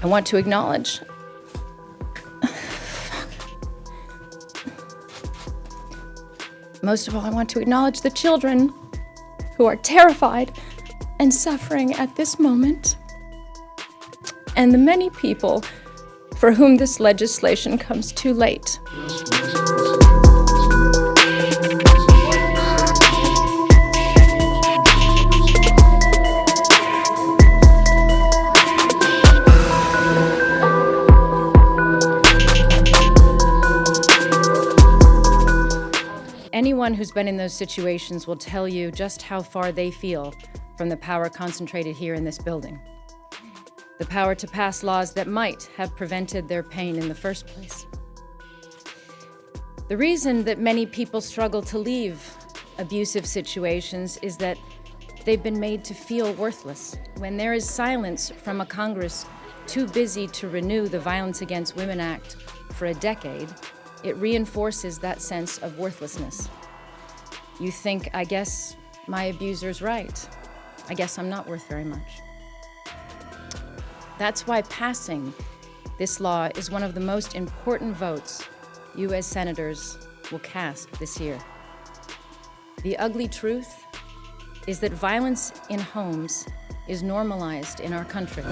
I want to acknowledge most of all, I want to acknowledge the children who are terrified and suffering at this moment, and the many people for whom this legislation comes too late. Anyone who's been in those situations will tell you just how far they feel from the power concentrated here in this building. The power to pass laws that might have prevented their pain in the first place. The reason that many people struggle to leave abusive situations is that they've been made to feel worthless. When there is silence from a Congress too busy to renew the Violence Against Women Act for a decade, it reinforces that sense of worthlessness. You think, I guess my abuser's right. I guess I'm not worth very much. That's why passing this law is one of the most important votes you as senators will cast this year. The ugly truth is that violence in homes is normalized in our country.